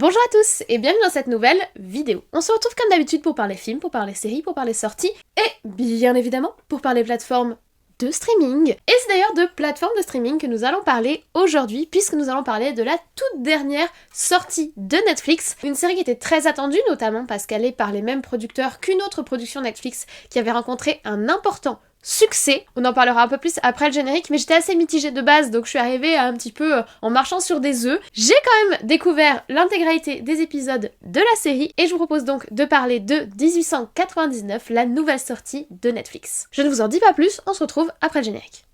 Bonjour à tous et bienvenue dans cette nouvelle vidéo. On se retrouve comme d'habitude pour parler films, pour parler séries, pour parler sorties et bien évidemment pour parler plateformes de streaming. Et c'est d'ailleurs de plateformes de streaming que nous allons parler aujourd'hui puisque nous allons parler de la toute dernière sortie de Netflix. Une série qui était très attendue notamment parce qu'elle est par les mêmes producteurs qu'une autre production Netflix qui avait rencontré un important succès. On en parlera un peu plus après le générique, mais j'étais assez mitigée de base, donc je suis arrivée un petit peu en marchant sur des œufs. J'ai quand même découvert l'intégralité des épisodes de la série, et je vous propose donc de parler de 1899, la nouvelle sortie de Netflix. Je ne vous en dis pas plus, on se retrouve après le générique.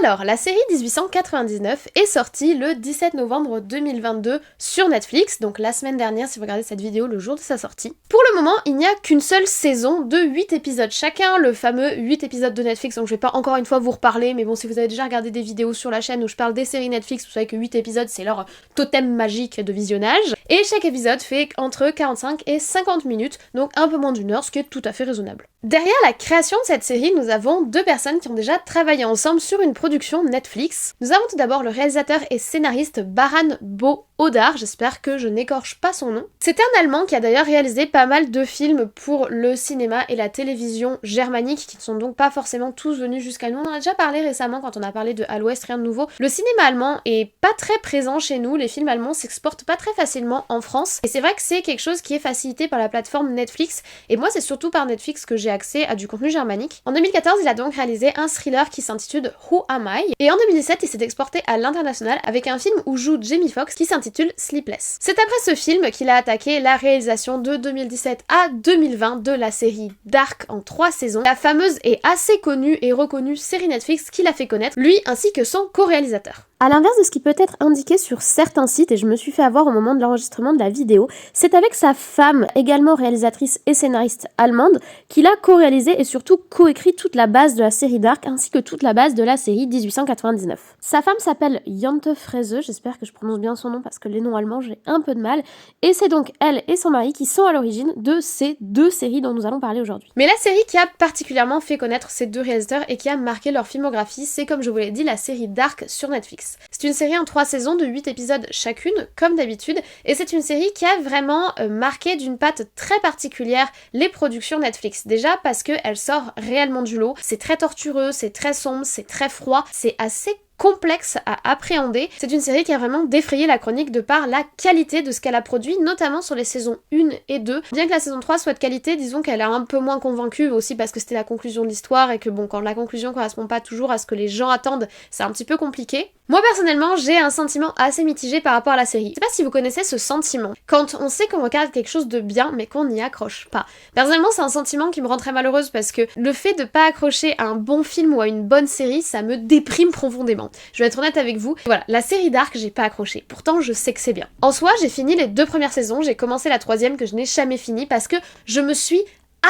Alors, la série 1899 est sortie le 17 novembre 2022 sur Netflix, donc la semaine dernière si vous regardez cette vidéo le jour de sa sortie. Pour le moment, il n'y a qu'une seule saison de 8 épisodes chacun, le fameux 8 épisodes de Netflix, donc je vais pas encore une fois vous reparler, mais bon, si vous avez déjà regardé des vidéos sur la chaîne où je parle des séries Netflix, vous savez que 8 épisodes c'est leur totem magique de visionnage, et chaque épisode fait entre 45 et 50 minutes, donc un peu moins d'une heure, ce qui est tout à fait raisonnable. Derrière la création de cette série, nous avons deux personnes qui ont déjà travaillé ensemble sur une production Netflix. Nous avons tout d'abord le réalisateur et scénariste Baran Bo Odar, j'espère que je n'écorche pas son nom. C'est un Allemand qui a d'ailleurs réalisé pas mal de films pour le cinéma et la télévision germanique, qui ne sont donc pas forcément tous venus jusqu'à nous. On en a déjà parlé récemment quand on a parlé de À l'Ouest, rien de nouveau. Le cinéma allemand est pas très présent chez nous, les films allemands s'exportent pas très facilement en France, et c'est vrai que c'est quelque chose qui est facilité par la plateforme Netflix, et moi c'est surtout par Netflix que j'ai accès à du contenu germanique. En 2014, il a donc réalisé un thriller qui s'intitule Who Am I? Et en 2017, il s'est exporté à l'international avec un film où joue Jamie Foxx qui s'intitule Sleepless. C'est après ce film qu'il a attaqué la réalisation de 2017 à 2020 de la série Dark en 3 saisons, la fameuse et assez connue et reconnue série Netflix qu'il a fait connaître, lui ainsi que son co-réalisateur. A l'inverse de ce qui peut être indiqué sur certains sites, et je me suis fait avoir au moment de l'enregistrement de la vidéo, c'est avec sa femme, également réalisatrice et scénariste allemande, qu'il a co-réalisé et surtout co-écrit toute la base de la série Dark, ainsi que toute la base de la série 1899. Sa femme s'appelle Jante Frese, j'espère que je prononce bien son nom parce que les noms allemands j'ai un peu de mal, et c'est donc elle et son mari qui sont à l'origine de ces deux séries dont nous allons parler aujourd'hui. Mais la série qui a particulièrement fait connaître ces deux réalisateurs et qui a marqué leur filmographie, c'est comme je vous l'ai dit la série Dark sur Netflix. C'est une série en 3 saisons de 8 épisodes chacune, comme d'habitude, et c'est une série qui a vraiment marqué d'une patte très particulière les productions Netflix. Déjà parce qu'elle sort réellement du lot, c'est très tortureux, c'est très sombre, c'est très froid, c'est assez complexe à appréhender. C'est une série qui a vraiment défrayé la chronique de par la qualité de ce qu'elle a produit, notamment sur les saisons 1 et 2. Bien que la saison 3 soit de qualité, disons qu'elle a un peu moins convaincue, aussi parce que c'était la conclusion de l'histoire et que bon, quand la conclusion correspond pas toujours à ce que les gens attendent, c'est un petit peu compliqué. Moi personnellement, j'ai un sentiment assez mitigé par rapport à la série. Je sais pas si vous connaissez ce sentiment, quand on sait qu'on regarde quelque chose de bien mais qu'on n'y accroche pas. Personnellement, c'est un sentiment qui me rend très malheureuse parce que le fait de pas accrocher à un bon film ou à une bonne série, ça me déprime profondément. Je vais être honnête avec vous. Voilà, la série Dark, j'ai pas accroché. Pourtant, je sais que c'est bien. En soi, j'ai fini les 2 premières saisons, j'ai commencé la 3e que je n'ai jamais fini parce que je me suis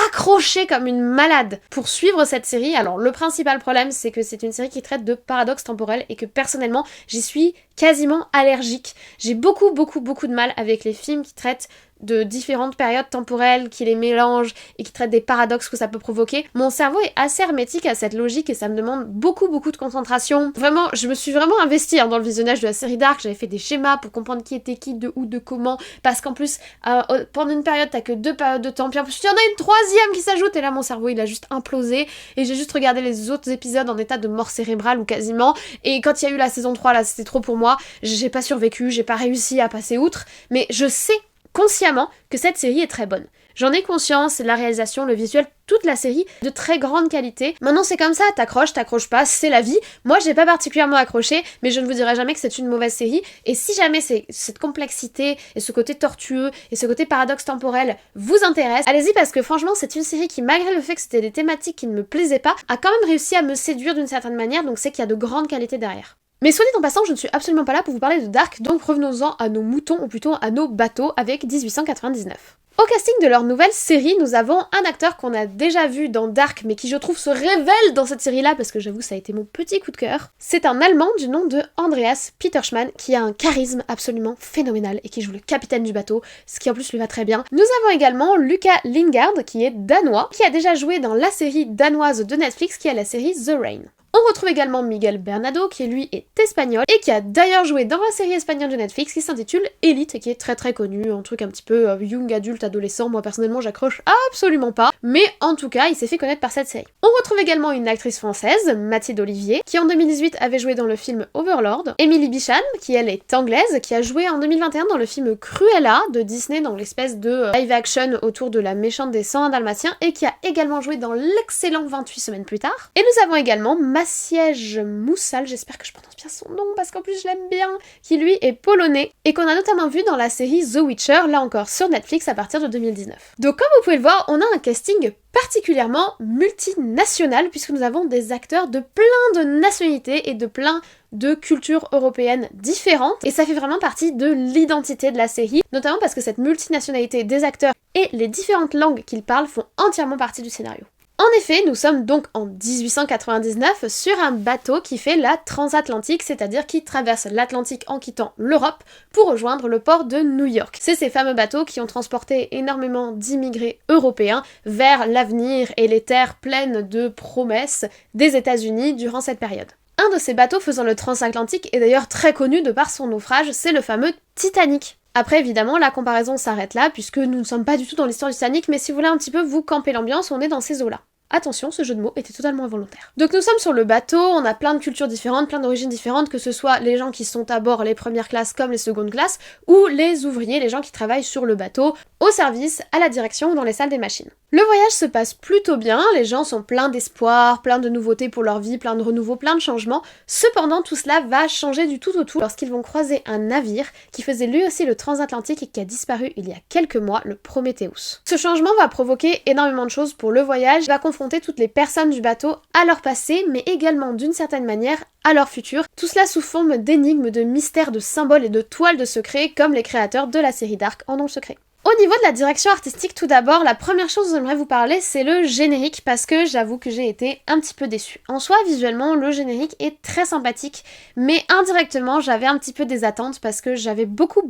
accrochée comme une malade pour suivre cette série. Alors le principal problème c'est que c'est une série qui traite de paradoxes temporels et que personnellement j'y suis quasiment allergique. J'ai beaucoup de mal avec les films qui traitent de différentes périodes temporelles, qui les mélangent et qui traitent des paradoxes que ça peut provoquer. Mon cerveau est assez hermétique à cette logique et ça me demande beaucoup de concentration. Vraiment, je me suis vraiment investie dans le visionnage de la série Dark, j'avais fait des schémas pour comprendre qui était qui, de où, de comment, parce qu'en plus, pendant une période, t'as que 2 périodes de temps, puis en plus, il y en a une 3e qui s'ajoute, et là, mon cerveau, il a juste implosé, et j'ai juste regardé les autres épisodes en état de mort cérébrale, ou quasiment, et quand il y a eu la saison 3, là, c'était trop pour moi, j'ai pas survécu, j'ai pas réussi à passer outre, mais je sais consciemment que cette série est très bonne. J'en ai conscience, la réalisation, le visuel, toute la série de très grande qualité. Maintenant c'est comme ça, t'accroches pas, c'est la vie. Moi j'ai pas particulièrement accroché, mais je ne vous dirai jamais que c'est une mauvaise série. Et si jamais cette complexité et ce côté tortueux et ce côté paradoxe temporel vous intéresse, allez-y parce que franchement c'est une série qui, malgré le fait que c'était des thématiques qui ne me plaisaient pas, a quand même réussi à me séduire d'une certaine manière, donc c'est qu'il y a de grandes qualités derrière. Mais soit dit en passant, je ne suis absolument pas là pour vous parler de Dark, donc revenons-en à nos moutons, ou plutôt à nos bateaux, avec 1899. Au casting de leur nouvelle série, nous avons un acteur qu'on a déjà vu dans Dark, mais qui je trouve se révèle dans cette série-là, parce que j'avoue ça a été mon petit coup de cœur. C'est un Allemand du nom de Andreas Peterschmann, qui a un charisme absolument phénoménal, et qui joue le capitaine du bateau, ce qui en plus lui va très bien. Nous avons également Lucas Lingard, qui est danois, qui a déjà joué dans la série danoise de Netflix, qui est la série The Rain. On retrouve également Miguel Bernardo, qui lui est espagnol, et qui a d'ailleurs joué dans la série espagnole de Netflix qui s'intitule Elite, et qui est très très connue, un truc un petit peu young adulte adolescent, moi personnellement j'accroche absolument pas, mais en tout cas il s'est fait connaître par cette série. On retrouve également une actrice française, Mathilde Olivier, qui en 2018 avait joué dans le film Overlord, Emily Bicham, qui elle est anglaise, qui a joué en 2021 dans le film Cruella de Disney, dans l'espèce de live action autour de la méchante des 101 Dalmatiens, et qui a également joué dans l'excellent 28 semaines plus tard. Et nous avons également Maciej Moussal, j'espère que je prononce bien son nom parce qu'en plus je l'aime bien, qui lui est polonais et qu'on a notamment vu dans la série The Witcher, là encore sur Netflix à partir de 2019. Donc comme vous pouvez le voir, on a un casting particulièrement multinational puisque nous avons des acteurs de plein de nationalités et de plein de cultures européennes différentes et ça fait vraiment partie de l'identité de la série, notamment parce que cette multinationalité des acteurs et les différentes langues qu'ils parlent font entièrement partie du scénario. En effet, nous sommes donc en 1899 sur un bateau qui fait la transatlantique, c'est-à-dire qui traverse l'Atlantique en quittant l'Europe pour rejoindre le port de New York. C'est ces fameux bateaux qui ont transporté énormément d'immigrés européens vers l'avenir et les terres pleines de promesses des États-Unis durant cette période. Un de ces bateaux faisant le transatlantique est d'ailleurs très connu de par son naufrage, c'est le fameux Titanic. Après, évidemment, la comparaison s'arrête là, puisque nous ne sommes pas du tout dans l'histoire du Titanic, mais si vous voulez un petit peu vous camper l'ambiance, on est dans ces eaux-là. Attention, ce jeu de mots était totalement involontaire. Donc nous sommes sur le bateau, on a plein de cultures différentes, plein d'origines différentes, que ce soit les gens qui sont à bord, les premières classes comme les secondes classes, ou les ouvriers, les gens qui travaillent sur le bateau, au service, à la direction ou dans les salles des machines. Le voyage se passe plutôt bien, les gens sont pleins d'espoir, plein de nouveautés pour leur vie, plein de renouveau, plein de changements. Cependant, tout cela va changer du tout au tout lorsqu'ils vont croiser un navire qui faisait lui aussi le transatlantique et qui a disparu il y a quelques mois, le Prometheus. Ce changement va provoquer énormément de choses pour le voyage, va confronter toutes les personnes du bateau à leur passé, mais également d'une certaine manière à leur futur. Tout cela sous forme d'énigmes, de mystères, de symboles et de toiles de secrets, comme les créateurs de la série Dark en ont le secret. Au niveau de la direction artistique, tout d'abord, la première chose dont j'aimerais vous parler, c'est le générique, parce que j'avoue que j'ai été un petit peu déçue. En soi, visuellement, le générique est très sympathique, mais indirectement, j'avais un petit peu des attentes, parce que j'avais beaucoup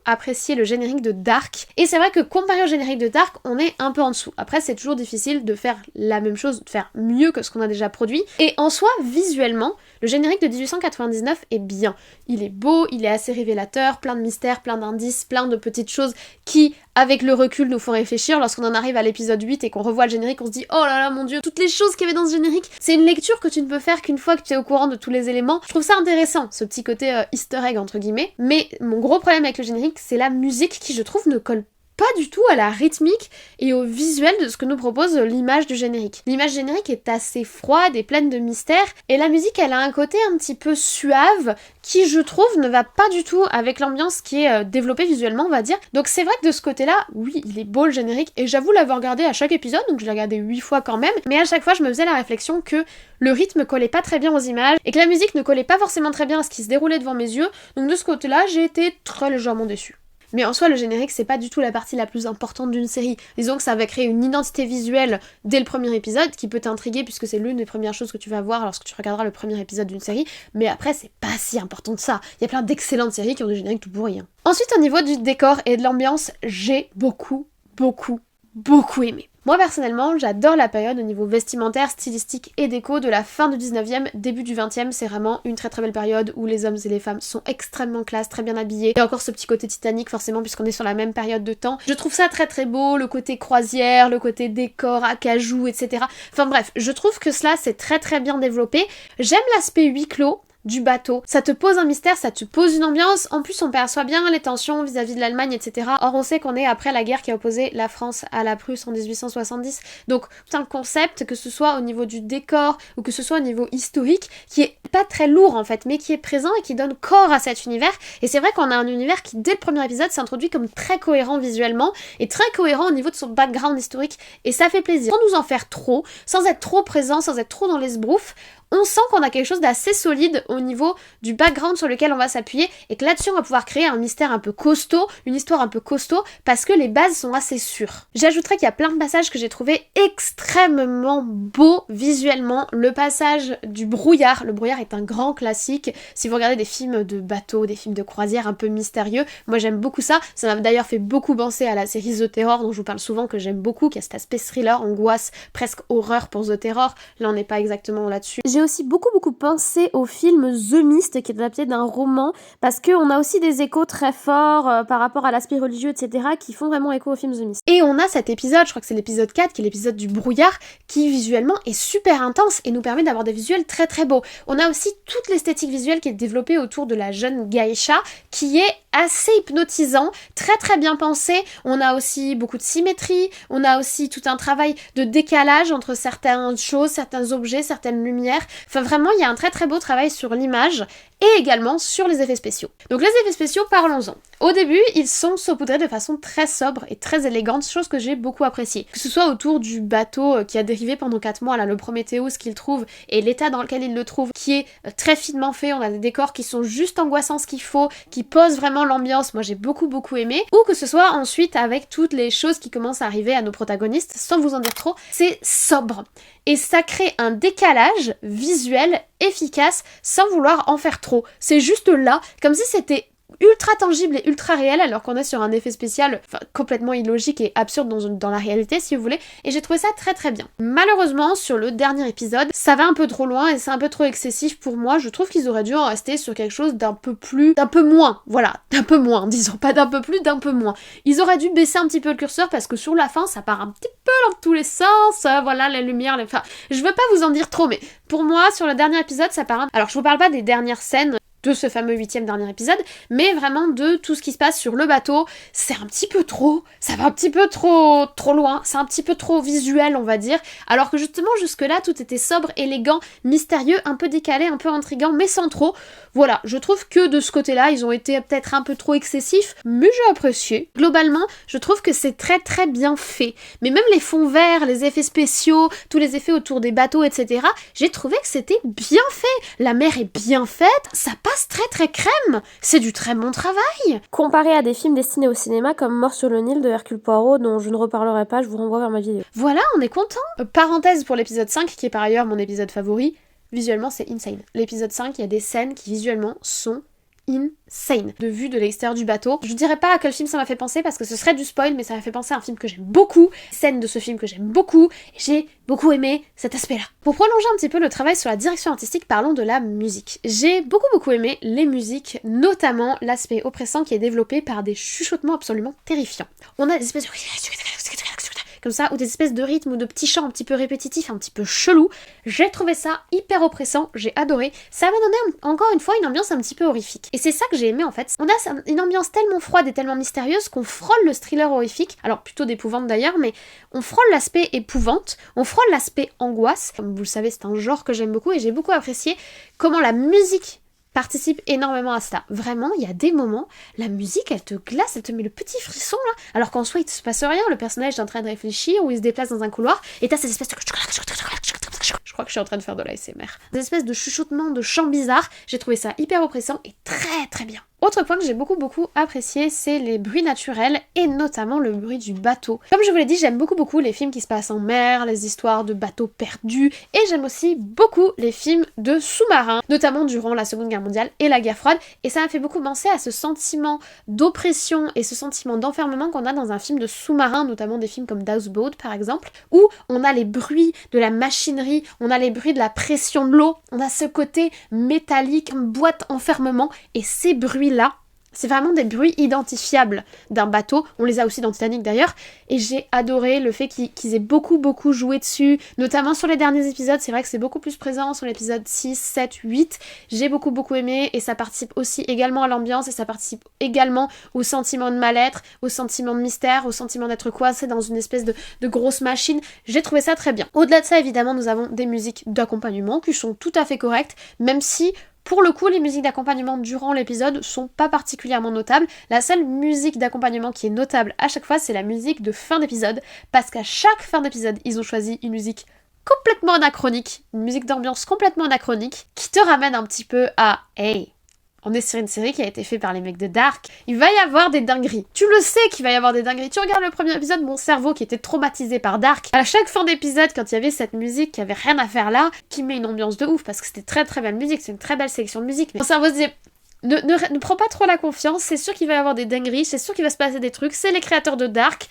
apprécié le générique de Dark, et c'est vrai que comparé au générique de Dark, on est un peu en dessous. Après, c'est toujours difficile de faire la même chose, de faire mieux que ce qu'on a déjà produit, et en soi, visuellement, le générique de 1899 est bien. Il est beau, il est assez révélateur, plein de mystères, plein d'indices, plein de petites choses qui, avec le recul, nous font réfléchir. Lorsqu'on en arrive à l'épisode 8 et qu'on revoit le générique, on se dit « Oh là là, mon dieu, toutes les choses qu'il y avait dans ce générique !» C'est une lecture que tu ne peux faire qu'une fois que tu es au courant de tous les éléments. Je trouve ça intéressant, ce petit côté easter egg, entre guillemets. Mais mon gros problème avec le générique, c'est la musique qui, je trouve, ne colle pas du tout à la rythmique et au visuel de ce que nous propose l'image du générique. L'image générique est assez froide et pleine de mystères, et la musique, elle a un côté un petit peu suave, qui, je trouve, ne va pas du tout avec l'ambiance qui est développée visuellement, on va dire. Donc c'est vrai que de ce côté-là, oui, il est beau le générique, et j'avoue l'avoir regardé à chaque épisode, donc je l'ai regardé 8 fois quand même, mais à chaque fois je me faisais la réflexion que le rythme collait pas très bien aux images, et que la musique ne collait pas forcément très bien à ce qui se déroulait devant mes yeux, donc de ce côté-là, j'ai été très légèrement déçue. Mais en soi, le générique, c'est pas du tout la partie la plus importante d'une série. Disons que ça va créer une identité visuelle dès le premier épisode, qui peut t'intriguer puisque c'est l'une des premières choses que tu vas voir lorsque tu regarderas le premier épisode d'une série, mais après, c'est pas si important que ça. Il y a plein d'excellentes séries qui ont des génériques tout pourris. Ensuite, au niveau du décor et de l'ambiance, j'ai beaucoup aimé. Moi personnellement, j'adore la période au niveau vestimentaire, stylistique et déco de la fin du 19e, début du 20e, c'est vraiment une très belle période où les hommes et les femmes sont extrêmement classe, très bien habillés. Et encore ce petit côté Titanic forcément puisqu'on est sur la même période de temps. Je trouve ça très beau, le côté croisière, le côté décor, acajou, etc. Enfin bref, je trouve que cela c'est très bien développé. J'aime l'aspect huis clos du bateau. Ça te pose un mystère, ça te pose une ambiance. En plus, on perçoit bien les tensions vis-à-vis de l'Allemagne, etc. Or, on sait qu'on est après la guerre qui a opposé la France à la Prusse en 1870. Donc, tout un concept, que ce soit au niveau du décor ou que ce soit au niveau historique, qui est pas très lourd en fait, mais qui est présent et qui donne corps à cet univers. Et c'est vrai qu'on a un univers qui, dès le premier épisode, s'introduit comme très cohérent visuellement et très cohérent au niveau de son background historique. Et ça fait plaisir. Sans nous en faire trop, sans être trop présent, sans être trop dans les sbroufs, on sent qu'on a quelque chose d'assez solide au niveau du background sur lequel on va s'appuyer et que là-dessus on va pouvoir créer un mystère un peu costaud, une histoire un peu costaud parce que les bases sont assez sûres. J'ajouterais qu'il y a plein de passages que j'ai trouvé extrêmement beaux visuellement. Le passage du brouillard, le brouillard est un grand classique. Si vous regardez des films de bateaux, des films de croisière un peu mystérieux, moi j'aime beaucoup ça. Ça m'a d'ailleurs fait beaucoup penser à la série The Terror dont je vous parle souvent, que j'aime beaucoup, qui a cet aspect thriller, angoisse, presque horreur pour The Terror. Là on n'est pas exactement là-dessus. J'ai aussi beaucoup pensé au film The Mist qui est adapté d'un roman parce qu'on a aussi des échos très forts par rapport à l'aspect religieux, etc. qui font vraiment écho au film The Mist. Et on a cet épisode, je crois que c'est l'épisode 4, qui est l'épisode du brouillard, qui visuellement est super intense et nous permet d'avoir des visuels très beaux. On a aussi toute l'esthétique visuelle qui est développée autour de la jeune geisha, qui est assez hypnotisant, très bien pensé. On a aussi beaucoup de symétrie, on a aussi tout un travail de décalage entre certaines choses, certains objets, certaines lumières. Enfin vraiment, il y a un très beau travail sur l'image et également sur les effets spéciaux. Donc les effets spéciaux, parlons-en. Au début, ils sont saupoudrés de façon très sobre et très élégante, chose que j'ai beaucoup appréciée. Que ce soit autour du bateau qui a dérivé pendant 4 mois, là, le Prometheus qu'il trouve, et l'état dans lequel il le trouve, qui est très finement fait, on a des décors qui sont juste angoissants ce qu'il faut, qui posent vraiment l'ambiance, moi j'ai beaucoup aimé, ou que ce soit ensuite avec toutes les choses qui commencent à arriver à nos protagonistes, sans vous en dire trop, c'est sobre. Et ça crée un décalage visuel efficace sans vouloir en faire trop. C'est juste là, comme si c'était ultra tangible et ultra réel alors qu'on est sur un effet spécial complètement illogique et absurde dans la réalité si vous voulez, et j'ai trouvé ça très bien. Malheureusement sur le dernier épisode ça va un peu trop loin et c'est un peu trop excessif pour moi. Je trouve qu'ils auraient dû en rester sur quelque chose d'un peu moins, disons pas d'un peu plus, d'un peu moins. Ils auraient dû baisser un petit peu le curseur parce que sur la fin ça part un petit peu dans tous les sens, voilà les lumières, enfin je veux pas vous en dire trop mais pour moi sur le dernier épisode ça part alors je vous parle pas des dernières scènes de ce fameux 8e dernier épisode, mais vraiment de tout ce qui se passe sur le bateau. C'est un petit peu trop, ça va un petit peu trop loin, c'est un petit peu trop visuel on va dire, alors que justement jusque là tout était sobre, élégant, mystérieux, un peu décalé, un peu intriguant, mais sans trop. Voilà, je trouve que de ce côté-là, ils ont été peut-être un peu trop excessifs, mais j'ai apprécié. Globalement, je trouve que c'est très bien fait. Mais même les fonds verts, les effets spéciaux, tous les effets autour des bateaux, etc., j'ai trouvé que c'était bien fait. La mer est bien faite, ça passe très crème. C'est du très bon travail. Comparé à des films destinés au cinéma comme Mort sur le Nil de Hercule Poirot, dont je ne reparlerai pas, je vous renvoie vers ma vidéo. Voilà, on est content. Parenthèse pour l'épisode 5, qui est par ailleurs mon épisode favori. Visuellement, c'est insane. L'épisode 5, il y a des scènes qui visuellement sont insane. De vue de l'extérieur du bateau. Je dirais pas à quel film ça m'a fait penser parce que ce serait du spoil, mais ça m'a fait penser à un film que j'aime beaucoup, scène de ce film que j'aime beaucoup, et j'ai beaucoup aimé cet aspect-là. Pour prolonger un petit peu le travail sur la direction artistique, parlons de la musique. J'ai beaucoup aimé les musiques, notamment l'aspect oppressant qui est développé par des chuchotements absolument terrifiants. On a des espèces de comme ça, ou des espèces de rythmes ou de petits chants un petit peu répétitifs, un petit peu chelous. J'ai trouvé ça hyper oppressant, j'ai adoré. Ça m'a donné encore une fois une ambiance un petit peu horrifique. Et c'est ça que j'ai aimé en fait. On a une ambiance tellement froide et tellement mystérieuse qu'on frôle le thriller horrifique, alors plutôt d'épouvante d'ailleurs, mais on frôle l'aspect épouvante, on frôle l'aspect angoisse. Comme vous le savez, c'est un genre que j'aime beaucoup et j'ai beaucoup apprécié comment la musique participe énormément à cela. Vraiment, il y a des moments, la musique, elle te glace, elle te met le petit frisson là, alors qu'en soi, il se passe rien, le personnage est en train de réfléchir, ou il se déplace dans un couloir, et t'as cette espèce de... Je crois que je suis en train de faire de l'ASMR. Des espèces de chuchotements, de chants bizarres, j'ai trouvé ça hyper oppressant et très bien. Autre point que j'ai beaucoup apprécié, c'est les bruits naturels et notamment le bruit du bateau. Comme je vous l'ai dit, j'aime beaucoup les films qui se passent en mer, les histoires de bateaux perdus, et j'aime aussi beaucoup les films de sous-marins, notamment durant la Seconde Guerre mondiale et la guerre froide, et ça m'a fait beaucoup penser à ce sentiment d'oppression et ce sentiment d'enfermement qu'on a dans un film de sous-marin, notamment des films comme Houseboat par exemple, où on a les bruits de la machinerie, on a les bruits de la pression de l'eau, on a ce côté métallique, boîte enfermement, et ces bruits là, c'est vraiment des bruits identifiables d'un bateau, on les a aussi dans Titanic d'ailleurs, et j'ai adoré le fait qu'ils aient beaucoup joué dessus, notamment sur les derniers épisodes. C'est vrai que c'est beaucoup plus présent sur l'épisode 6, 7, 8, j'ai beaucoup aimé, et ça participe aussi également à l'ambiance, et ça participe également au sentiment de mal-être, au sentiment de mystère, au sentiment d'être coincé dans une espèce de grosse machine. J'ai trouvé ça très bien. Au-delà de ça, évidemment, nous avons des musiques d'accompagnement qui sont tout à fait correctes, même si pour le coup, les musiques d'accompagnement durant l'épisode sont pas particulièrement notables. La seule musique d'accompagnement qui est notable à chaque fois, c'est la musique de fin d'épisode, parce qu'à chaque fin d'épisode, ils ont choisi une musique complètement anachronique, une musique d'ambiance complètement anachronique, qui te ramène un petit peu à « Hey, on est sur une série qui a été faite par les mecs de Dark, il va y avoir des dingueries. Tu le sais qu'il va y avoir des dingueries. Tu regardes le premier épisode, mon cerveau qui était traumatisé par Dark, à chaque fin d'épisode, quand il y avait cette musique qui avait rien à faire là, qui met une ambiance de ouf, parce que c'était très très belle musique, c'est une très belle sélection de musique, mais mon cerveau se disait... Ne prends pas trop la confiance, c'est sûr qu'il va y avoir des dingueries, c'est sûr qu'il va se passer des trucs, c'est les créateurs de Dark.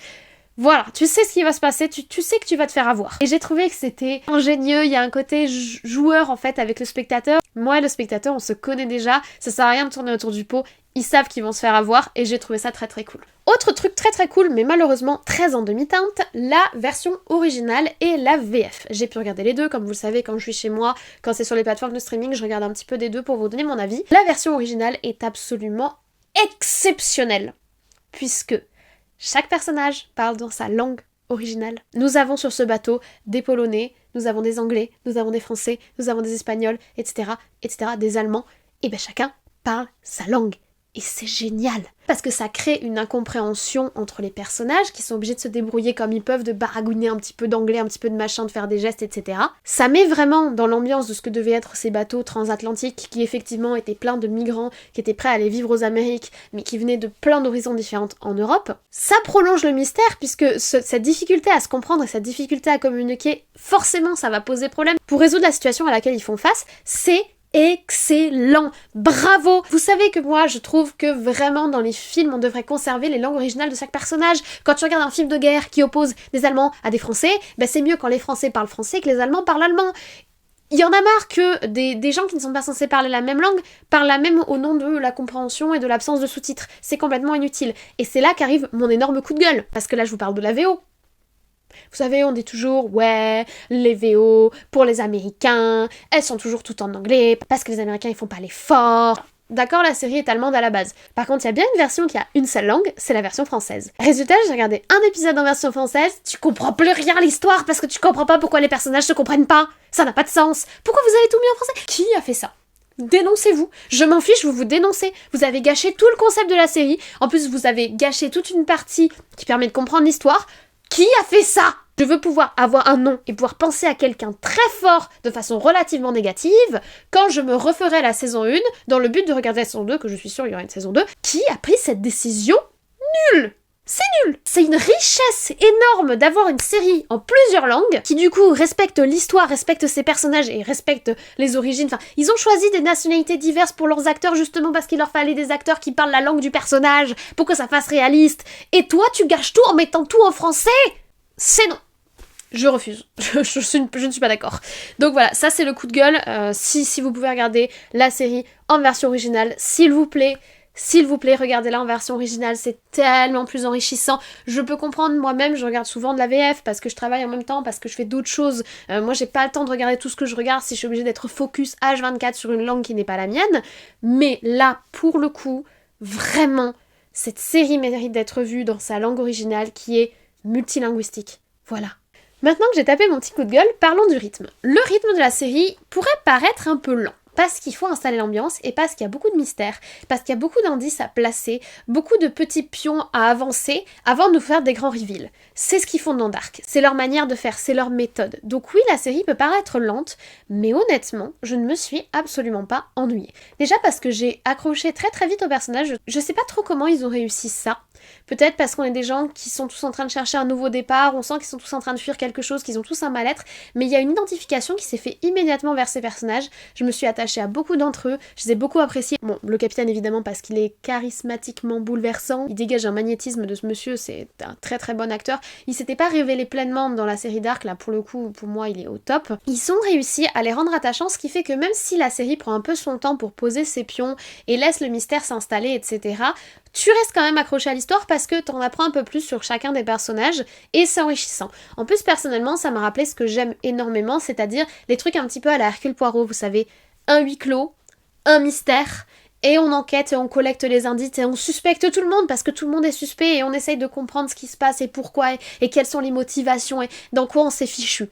Voilà, tu sais ce qui va se passer, tu sais que tu vas te faire avoir. Et j'ai trouvé que c'était ingénieux, il y a un côté joueur en fait avec le spectateur. Moi et le spectateur, on se connaît déjà, ça sert à rien de tourner autour du pot, ils savent qu'ils vont se faire avoir et j'ai trouvé ça très très cool. Autre truc très très cool, mais malheureusement très en demi-teinte, la version originale et la VF. J'ai pu regarder les deux, comme vous le savez, quand je suis chez moi, quand c'est sur les plateformes de streaming, je regarde un petit peu des deux pour vous donner mon avis. La version originale est absolument exceptionnelle, puisque chaque personnage parle dans sa langue originale. Nous avons sur ce bateau des Polonais, nous avons des Anglais, nous avons des Français, nous avons des Espagnols, etc., des Allemands, et bien chacun parle sa langue. Et c'est génial, parce que ça crée une incompréhension entre les personnages qui sont obligés de se débrouiller comme ils peuvent, de baragouiner un petit peu d'anglais, un petit peu de machin, de faire des gestes, etc. Ça met vraiment dans l'ambiance de ce que devaient être ces bateaux transatlantiques qui effectivement étaient pleins de migrants, qui étaient prêts à aller vivre aux Amériques, mais qui venaient de plein d'horizons différents en Europe. Ça prolonge le mystère, puisque cette difficulté à se comprendre et cette difficulté à communiquer, forcément ça va poser problème. Pour résoudre la situation à laquelle ils font face, c'est excellent, bravo. Vous savez que moi je trouve que vraiment dans les films on devrait conserver les langues originales de chaque personnage. Quand tu regardes un film de guerre qui oppose des Allemands à des Français, ben c'est mieux quand les Français parlent français que les Allemands parlent allemand. Il y en a marre que des gens qui ne sont pas censés parler la même langue parlent la même au nom de la compréhension et de l'absence de sous-titres. C'est complètement inutile. Et c'est là qu'arrive mon énorme coup de gueule, parce que là je vous parle de la VO. Vous savez, on dit toujours, ouais, les VO, pour les Américains, elles sont toujours toutes en anglais, parce que les Américains, ils font pas l'effort. D'accord, la série est allemande à la base. Par contre, il y a bien une version qui a une seule langue, c'est la version française. Résultat, j'ai regardé un épisode en version française, tu comprends plus rien à l'histoire, parce que tu comprends pas pourquoi les personnages se comprennent pas. Ça n'a pas de sens. Pourquoi vous avez tout mis en français? Qui a fait ça? Dénoncez-vous. Je m'en fiche, vous dénoncez. Vous avez gâché tout le concept de la série. En plus, vous avez gâché toute une partie qui permet de comprendre l'histoire. Qui a fait ça? Je veux pouvoir avoir un nom et pouvoir penser à quelqu'un très fort de façon relativement négative quand je me referai la saison 1 dans le but de regarder la saison 2, que je suis sûre il y aura une saison 2. Qui a pris cette décision nulle? C'est nul! C'est une richesse énorme d'avoir une série en plusieurs langues qui du coup respecte l'histoire, respecte ses personnages et respecte les origines. Enfin, ils ont choisi des nationalités diverses pour leurs acteurs justement parce qu'il leur fallait des acteurs qui parlent la langue du personnage pour que ça fasse réaliste. Et toi, tu gâches tout en mettant tout en français? C'est non. Je refuse. Je ne suis pas d'accord. Donc voilà, ça c'est le coup de gueule. Si vous pouvez regarder la série en version originale, s'il vous plaît, regardez-la en version originale, c'est tellement plus enrichissant. Je peux comprendre, moi-même, je regarde souvent de la VF parce que je travaille en même temps, parce que je fais d'autres choses. Moi, j'ai pas le temps de regarder tout ce que je regarde si je suis obligée d'être focus H24 sur une langue qui n'est pas la mienne. Mais là, pour le coup, vraiment, cette série mérite d'être vue dans sa langue originale qui est multilinguistique. Voilà. Maintenant que j'ai tapé mon petit coup de gueule, parlons du rythme. Le rythme de la série pourrait paraître un peu lent, parce qu'il faut installer l'ambiance et parce qu'il y a beaucoup de mystères, parce qu'il y a beaucoup d'indices à placer, beaucoup de petits pions à avancer avant de nous faire des grands reveals. C'est ce qu'ils font dans Dark, c'est leur manière de faire, c'est leur méthode. Donc oui, la série peut paraître lente, mais honnêtement, je ne me suis absolument pas ennuyée. Déjà parce que j'ai accroché très très vite au personnage, je sais pas trop comment ils ont réussi ça. Peut-être parce qu'on est des gens qui sont tous en train de chercher un nouveau départ, on sent qu'ils sont tous en train de fuir quelque chose, qu'ils ont tous un mal-être, mais il y a une identification qui s'est fait immédiatement vers ces personnages. Je me suis attachée à beaucoup d'entre eux, je les ai beaucoup appréciés. Bon, le capitaine évidemment parce qu'il est charismatiquement bouleversant, il dégage un magnétisme de ce monsieur, c'est un très très bon acteur. Il s'était pas révélé pleinement dans la série Dark, là pour le coup, pour moi il est au top. Ils ont réussi à les rendre attachants, ce qui fait que même si la série prend un peu son temps pour poser ses pions et laisse le mystère s'installer, etc., tu restes quand même accroché à l'histoire parce que t'en apprends un peu plus sur chacun des personnages et c'est enrichissant. En plus, personnellement, ça m'a rappelé ce que j'aime énormément, c'est-à-dire les trucs un petit peu à la Hercule Poirot, vous savez, un huis clos, un mystère, et on enquête et on collecte les indices et on suspecte tout le monde parce que tout le monde est suspect et on essaye de comprendre ce qui se passe et pourquoi et quelles sont les motivations et dans quoi on s'est fichu.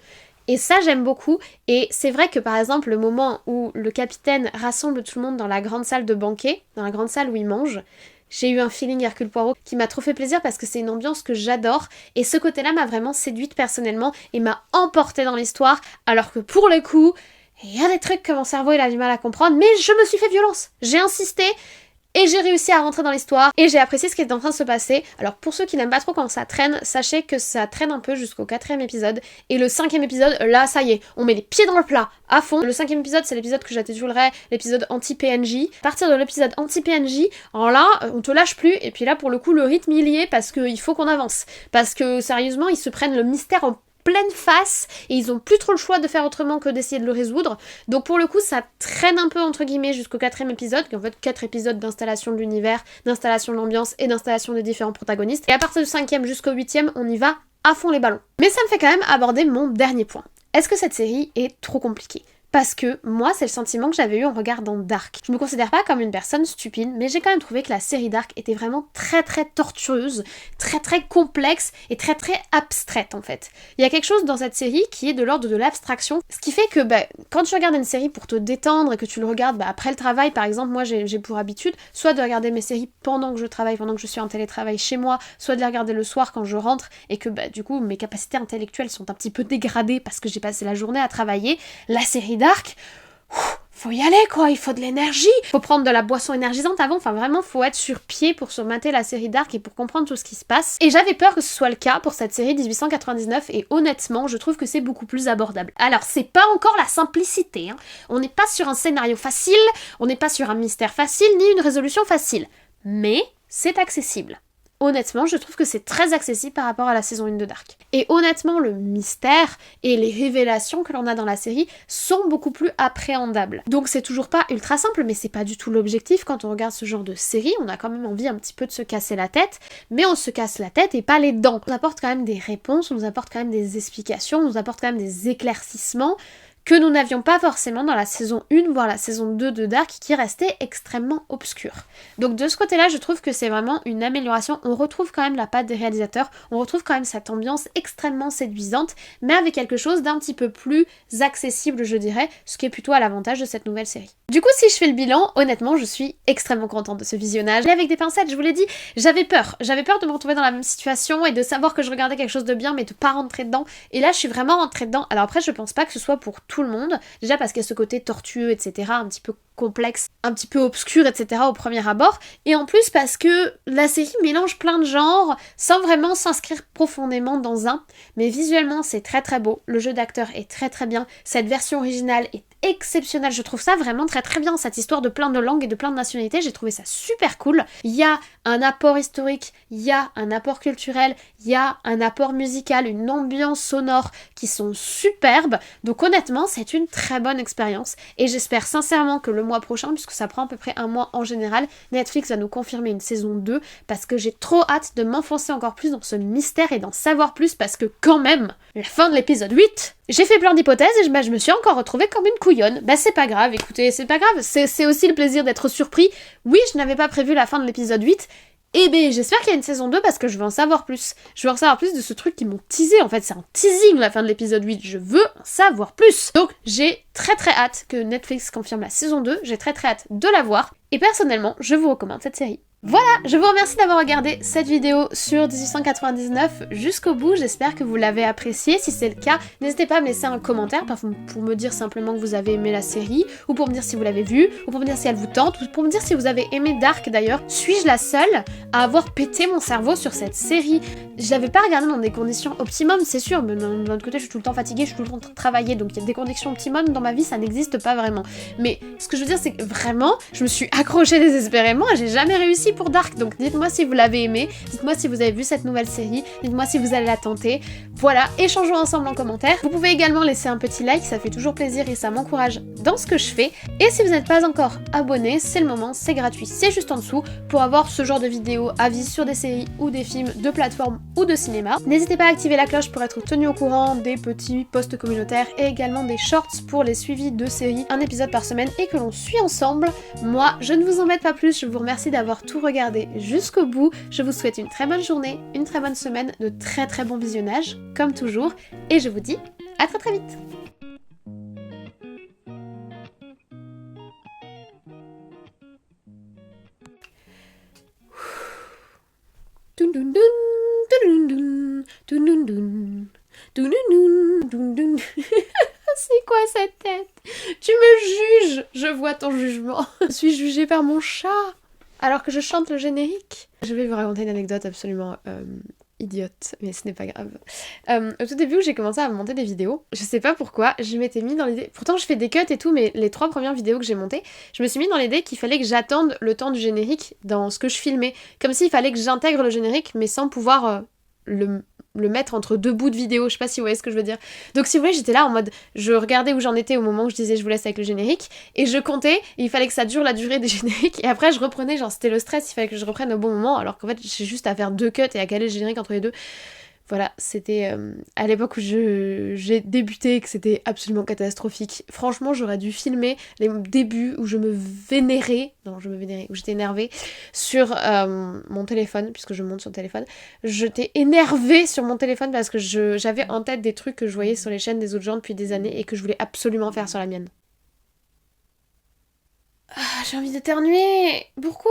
Et ça, j'aime beaucoup. Et c'est vrai que, par exemple, le moment où le capitaine rassemble tout le monde dans la grande salle de banquet, dans la grande salle où il mange, J'ai eu un feeling Hercule Poirot qui m'a trop fait plaisir parce que c'est une ambiance que j'adore et ce côté-là m'a vraiment séduite personnellement et m'a emportée dans l'histoire alors que pour le coup, il y a des trucs que mon cerveau il a du mal à comprendre mais je me suis fait violence. J'ai insisté et j'ai réussi à rentrer dans l'histoire et j'ai apprécié ce qui est en train de se passer. Alors pour ceux qui n'aiment pas trop quand ça traîne, sachez que ça traîne un peu jusqu'au 4e épisode. Et le 5e épisode, là ça y est, on met les pieds dans le plat à fond. Le 5e épisode, c'est l'épisode que j'intitulerai l'épisode anti-PNJ. À partir de l'épisode anti-PNJ, alors là, on te lâche plus. Et puis là pour le coup, le rythme il y est parce qu'il faut qu'on avance. Parce que sérieusement, ils se prennent le mystère en pleine face et ils ont plus trop le choix de faire autrement que d'essayer de le résoudre. Donc pour le coup ça traîne un peu entre guillemets jusqu'au 4e épisode, qui est en fait 4 épisodes d'installation de l'univers, d'installation de l'ambiance et d'installation des différents protagonistes. Et à partir du 5e jusqu'au 8e, on y va à fond les ballons. Mais ça me fait quand même aborder mon dernier point. Est-ce que cette série est trop compliquée ? Parce que moi, c'est le sentiment que j'avais eu en regardant Dark. Je me considère pas comme une personne stupide, mais j'ai quand même trouvé que la série Dark était vraiment très très tortueuse, très très complexe et très très abstraite en fait. Il y a quelque chose dans cette série qui est de l'ordre de l'abstraction, ce qui fait que quand tu regardes une série pour te détendre et que tu le regardes après le travail, par exemple, moi j'ai pour habitude soit de regarder mes séries pendant que je travaille, pendant que je suis en télétravail chez moi, soit de les regarder le soir quand je rentre et que du coup mes capacités intellectuelles sont un petit peu dégradées parce que j'ai passé la journée à travailler. La série Dark, faut y aller quoi, il faut de l'énergie, faut prendre de la boisson énergisante avant, enfin vraiment faut être sur pied pour se mater la série Dark et pour comprendre tout ce qui se passe. Et j'avais peur que ce soit le cas pour cette série 1899 et honnêtement je trouve que c'est beaucoup plus abordable. Alors c'est pas encore la simplicité, hein. On n'est pas sur un scénario facile, on n'est pas sur un mystère facile ni une résolution facile, mais c'est accessible. Honnêtement, je trouve que c'est très accessible par rapport à la saison 1 de Dark. Et honnêtement, le mystère et les révélations que l'on a dans la série sont beaucoup plus appréhendables. Donc c'est toujours pas ultra simple, mais c'est pas du tout l'objectif quand on regarde ce genre de série. On a quand même envie un petit peu de se casser la tête, mais on se casse la tête et pas les dents. On nous apporte quand même des réponses, on nous apporte quand même des explications, on nous apporte quand même des éclaircissements que nous n'avions pas forcément dans la saison 1, voire la saison 2 de Dark, qui restait extrêmement obscure. Donc de ce côté-là, je trouve que c'est vraiment une amélioration. On retrouve quand même la patte des réalisateurs, on retrouve quand même cette ambiance extrêmement séduisante, mais avec quelque chose d'un petit peu plus accessible, je dirais, ce qui est plutôt à l'avantage de cette nouvelle série. Du coup, si je fais le bilan, honnêtement, je suis extrêmement contente de ce visionnage. Et avec des pincettes, je vous l'ai dit, j'avais peur de me retrouver dans la même situation et de savoir que je regardais quelque chose de bien, mais de pas rentrer dedans. Et là, je suis vraiment rentrée dedans. Alors après, je pense pas que ce soit pour tout le monde, déjà parce qu'il y a ce côté tortueux, etc., un petit peu complexe, un petit peu obscur, etc. au premier abord, et en plus parce que la série mélange plein de genres sans vraiment s'inscrire profondément dans un, mais visuellement c'est très très beau, le jeu d'acteur est très très bien, cette version originale est exceptionnelle, je trouve ça vraiment très très bien, cette histoire de plein de langues et de plein de nationalités, j'ai trouvé ça super cool. Il y a un apport historique, il y a un apport culturel, il y a un apport musical, une ambiance sonore qui sont superbes, donc honnêtement c'est une très bonne expérience et j'espère sincèrement que le mois prochain, puisque ça prend à peu près un mois en général, Netflix va nous confirmer une saison 2 parce que j'ai trop hâte de m'enfoncer encore plus dans ce mystère et d'en savoir plus parce que quand même, la fin de l'épisode 8, j'ai fait plein d'hypothèses et je me suis encore retrouvée comme une couillonne. C'est pas grave, écoutez, c'est pas grave, c'est aussi le plaisir d'être surpris. Oui, je n'avais pas prévu la fin de l'épisode 8, et j'espère qu'il y a une saison 2 parce que je veux en savoir plus. Je veux en savoir plus de ce truc qui m'ont teasé, en fait c'est un teasing la fin de l'épisode 8, je veux en savoir plus. Donc j'ai très très hâte que Netflix confirme la saison 2, j'ai très très hâte de la voir, et personnellement je vous recommande cette série. Voilà, je vous remercie d'avoir regardé cette vidéo sur 1899 jusqu'au bout, j'espère que vous l'avez appréciée. Si c'est le cas, n'hésitez pas à me laisser un commentaire pour me dire simplement que vous avez aimé la série, ou pour me dire si vous l'avez vue, ou pour me dire si elle vous tente, ou pour me dire si vous avez aimé Dark d'ailleurs. Suis-je la seule à avoir pété mon cerveau sur cette série? Je l'avais pas regardée dans des conditions optimum, c'est sûr, mais d'un autre côté je suis tout le temps fatiguée, je suis tout le temps travaillée, donc il y a des conditions optimum dans ma vie, ça n'existe pas vraiment. Mais ce que je veux dire c'est que vraiment, je me suis accrochée désespérément et j'ai jamais réussi pour Dark, donc dites-moi si vous l'avez aimé, dites-moi si vous avez vu cette nouvelle série, dites-moi si vous allez la tenter, voilà, échangeons ensemble en commentaire. Vous pouvez également laisser un petit like, ça fait toujours plaisir et ça m'encourage dans ce que je fais, et si vous n'êtes pas encore abonné, c'est le moment, c'est gratuit, c'est juste en dessous, pour avoir ce genre de vidéos, avis sur des séries ou des films de plateforme ou de cinéma. N'hésitez pas à activer la cloche pour être tenu au courant des petits posts communautaires et également des shorts pour les suivis de séries, un épisode par semaine et que l'on suit ensemble. Moi, je ne vous embête pas plus, je vous remercie d'avoir tout regardé jusqu'au bout. Je vous souhaite une très bonne journée, une très bonne semaine, de très très bons visionnages, comme toujours, et je vous dis à très très vite. C'est quoi cette tête? Tu me juges! Je vois ton jugement. Je suis jugée par mon chat alors que je chante le générique. Je vais vous raconter une anecdote absolument idiote, mais ce n'est pas grave. Au tout début où j'ai commencé à monter des vidéos, je sais pas pourquoi, je m'étais mis dans l'idée... Pourtant je fais des cuts et tout, mais les 3 premières vidéos que j'ai montées, je me suis mis dans l'idée qu'il fallait que j'attende le temps du générique dans ce que je filmais. Comme s'il fallait que j'intègre le générique, mais sans pouvoir le mettre entre 2 bouts de vidéo, je sais pas si vous voyez ce que je veux dire. Donc si vous voulez, j'étais là en mode, je regardais où j'en étais au moment où je disais je vous laisse avec le générique, et je comptais, et il fallait que ça dure la durée des génériques, et après je reprenais, genre c'était le stress, il fallait que je reprenne au bon moment, alors qu'en fait j'ai juste à faire 2 cuts et à caler le générique entre les deux. Voilà, c'était à l'époque où j'ai débuté et que c'était absolument catastrophique. Franchement, j'aurais dû filmer les débuts où je me vénérais, où j'étais énervée sur mon téléphone, puisque je monte sur le téléphone. J'étais énervée sur mon téléphone parce que j'avais en tête des trucs que je voyais sur les chaînes des autres gens depuis des années et que je voulais absolument faire sur la mienne. Ah, j'ai envie d'éternuer. Pourquoi?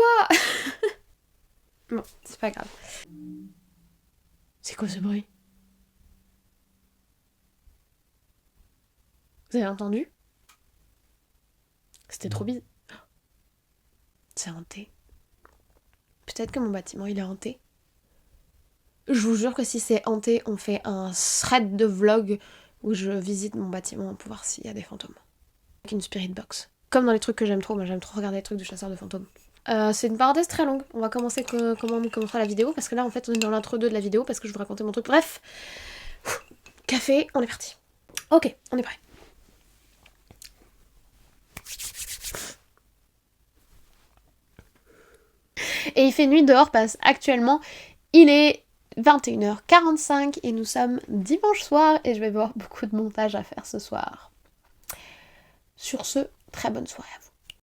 Bon, c'est pas grave. C'est quoi ce bruit? Vous avez entendu? C'était trop bizarre. C'est hanté. Peut-être que mon bâtiment il est hanté. Je vous jure que si c'est hanté, on fait un thread de vlog où je visite mon bâtiment pour voir s'il y a des fantômes. Avec une spirit box. Comme dans les trucs que j'aime trop, moi j'aime trop regarder les trucs de chasseurs de fantômes. C'est une parenthèse très longue. On va commencer comment on commencera la vidéo, parce que là en fait on est dans l'intro-2 de la vidéo, parce que je vous racontais mon truc. Bref, café, on est parti. Ok, on est prêt. Et il fait nuit dehors parce actuellement il est 21h45 et nous sommes dimanche soir et je vais avoir beaucoup de montage à faire ce soir. Sur ce, très bonne soirée à vous.